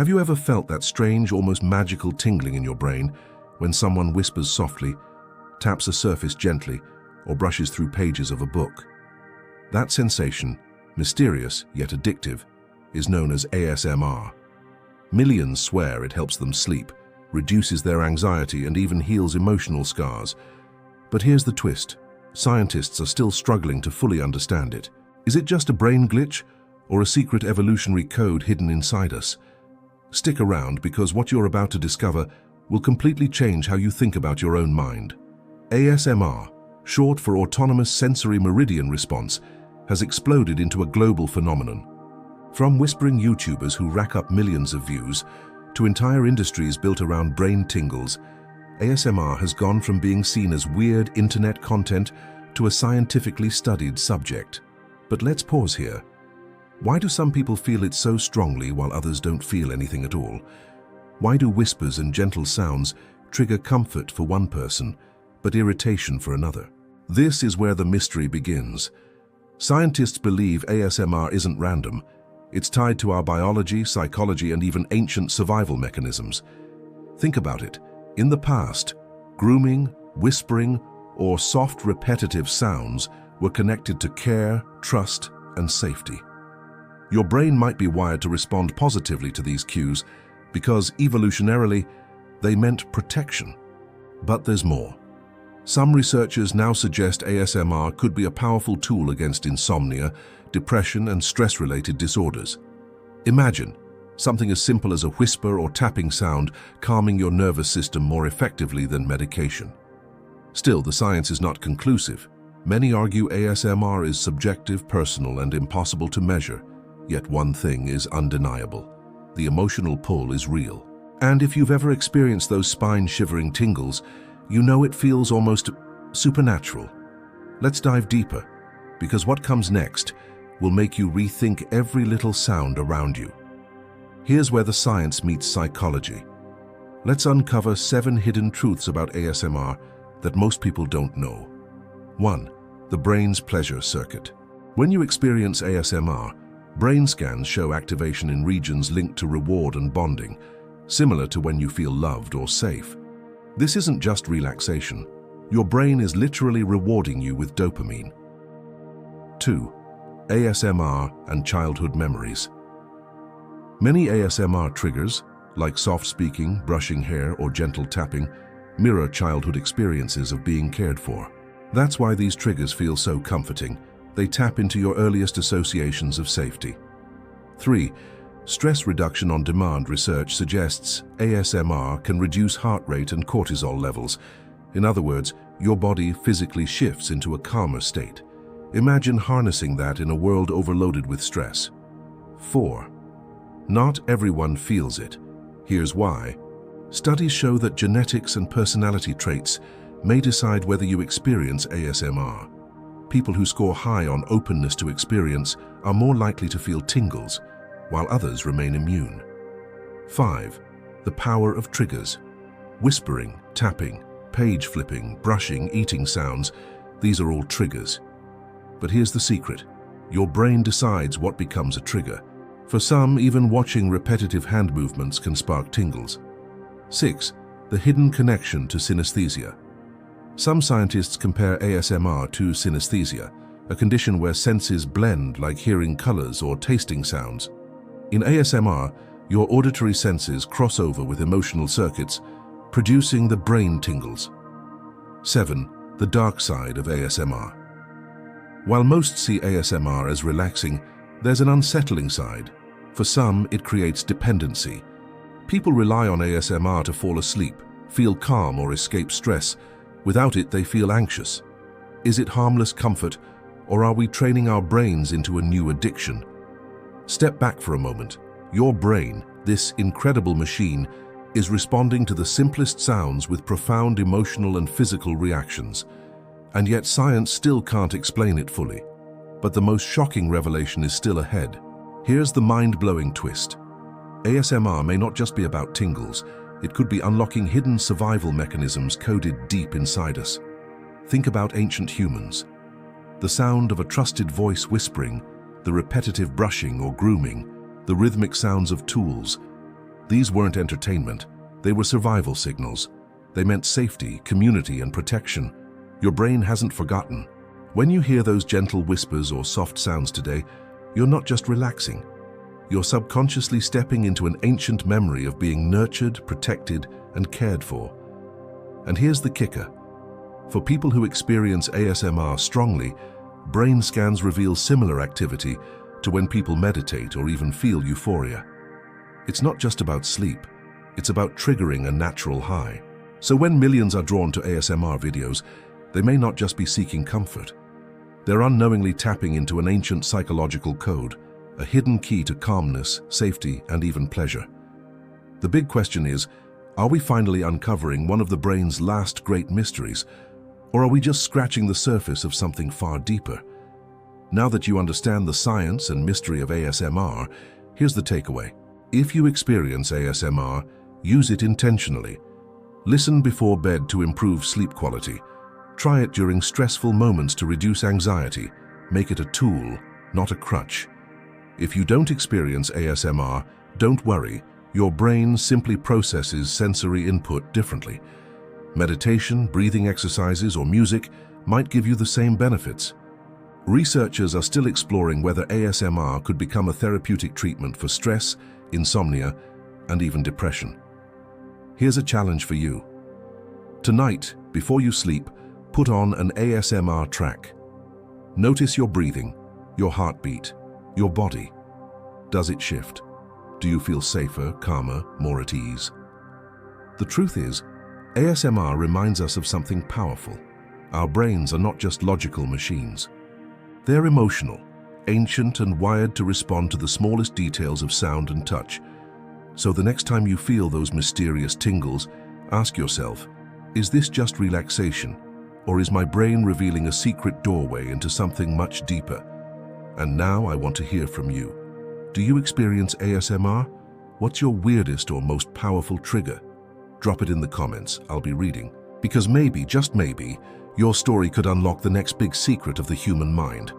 Have you ever felt that strange, almost magical tingling in your brain when someone whispers softly, taps a surface gently, or brushes through pages of a book? That sensation, mysterious yet addictive, is known as ASMR. Millions swear it helps them sleep, reduces their anxiety, and even heals emotional scars. But here's the twist. Scientists are still struggling to fully understand it. Is it just a brain glitch or a secret evolutionary code hidden inside us? Stick around, because what you're about to discover will completely change how you think about your own mind. ASMR, short for Autonomous Sensory Meridian Response, has exploded into a global phenomenon. From whispering YouTubers who rack up millions of views to entire industries built around brain tingles, ASMR has gone from being seen as weird internet content to a scientifically studied subject. But let's pause here. Why do some people feel it so strongly while others don't feel anything at all? Why do whispers and gentle sounds trigger comfort for one person, but irritation for another? This is where the mystery begins. Scientists believe ASMR isn't random. It's tied to our biology, psychology, and even ancient survival mechanisms. Think about it. In the past, grooming, whispering, or soft repetitive sounds were connected to care, trust, and safety. Your brain might be wired to respond positively to these cues because, evolutionarily, they meant protection. But there's more. Some researchers now suggest ASMR could be a powerful tool against insomnia, depression, and stress-related disorders. Imagine something as simple as a whisper or tapping sound calming your nervous system more effectively than medication. Still, the science is not conclusive. Many argue ASMR is subjective, personal, and impossible to measure. Yet one thing is undeniable. The emotional pull is real. And if you've ever experienced those spine-shivering tingles, you know it feels almost supernatural. Let's dive deeper, because what comes next will make you rethink every little sound around you. Here's where the science meets psychology. Let's uncover 7 hidden truths about ASMR that most people don't know. 1. The brain's pleasure circuit. When you experience ASMR, brain scans show activation in regions linked to reward and bonding, similar to when you feel loved or safe. This isn't just relaxation. Your brain is literally rewarding you with dopamine. 2. ASMR and childhood memories. Many ASMR triggers, like soft speaking, brushing hair, or gentle tapping, mirror childhood experiences of being cared for. That's why these triggers feel so comforting. They tap into your earliest associations of safety. 3. Stress reduction on demand research suggests ASMR can reduce heart rate and cortisol levels. In other words, your body physically shifts into a calmer state. Imagine harnessing that in a world overloaded with stress. 4. Not everyone feels it. Here's why. Studies show that genetics and personality traits may decide whether you experience ASMR. People who score high on openness to experience are more likely to feel tingles, while others remain immune. 5. The power of triggers. Whispering, tapping, page flipping, brushing, eating sounds, these are all triggers. But here's the secret. Your brain decides what becomes a trigger. For some, even watching repetitive hand movements can spark tingles. 6. The hidden connection to synesthesia. Some scientists compare ASMR to synesthesia, a condition where senses blend like hearing colors or tasting sounds. In ASMR, your auditory senses cross over with emotional circuits, producing the brain tingles. 7. The dark side of ASMR. While most see ASMR as relaxing, there's an unsettling side. For some, it creates dependency. People rely on ASMR to fall asleep, feel calm, or escape stress. Without it, they feel anxious. Is it harmless comfort, or are we training our brains into a new addiction? Step back for a moment. Your brain, this incredible machine, is responding to the simplest sounds with profound emotional and physical reactions. And yet science still can't explain it fully. But the most shocking revelation is still ahead. Here's the mind-blowing twist. ASMR may not just be about tingles. It could be unlocking hidden survival mechanisms coded deep inside us. Think about ancient humans. The sound of a trusted voice whispering, the repetitive brushing or grooming, the rhythmic sounds of tools. These weren't entertainment. They were survival signals. They meant safety, community, and protection. Your brain hasn't forgotten. When you hear those gentle whispers or soft sounds today, you're not just relaxing. You're subconsciously stepping into an ancient memory of being nurtured, protected, and cared for. And here's the kicker. For people who experience ASMR strongly, brain scans reveal similar activity to when people meditate or even feel euphoria. It's not just about sleep. It's about triggering a natural high. So when millions are drawn to ASMR videos, they may not just be seeking comfort. They're unknowingly tapping into an ancient psychological code, a hidden key to calmness, safety, and even pleasure. The big question is, are we finally uncovering one of the brain's last great mysteries, or are we just scratching the surface of something far deeper? Now that you understand the science and mystery of ASMR, here's the takeaway. If you experience ASMR, use it intentionally. Listen before bed to improve sleep quality. Try it during stressful moments to reduce anxiety. Make it a tool, not a crutch. If you don't experience ASMR, don't worry. Your brain simply processes sensory input differently. Meditation, breathing exercises, or music might give you the same benefits. Researchers are still exploring whether ASMR could become a therapeutic treatment for stress, insomnia, and even depression. Here's a challenge for you. Tonight, before you sleep, put on an ASMR track. Notice your breathing, your heartbeat, your body. Does it shift? Do you feel safer, calmer, more at ease? The truth is, ASMR reminds us of something powerful. Our brains are not just logical machines. They're emotional, ancient, and wired to respond to the smallest details of sound and touch. So the next time you feel those mysterious tingles, ask yourself, is this just relaxation? Or is my brain revealing a secret doorway into something much deeper? And now I want to hear from you. Do you experience ASMR? What's your weirdest or most powerful trigger? Drop it in the comments, I'll be reading. Because maybe, just maybe, your story could unlock the next big secret of the human mind.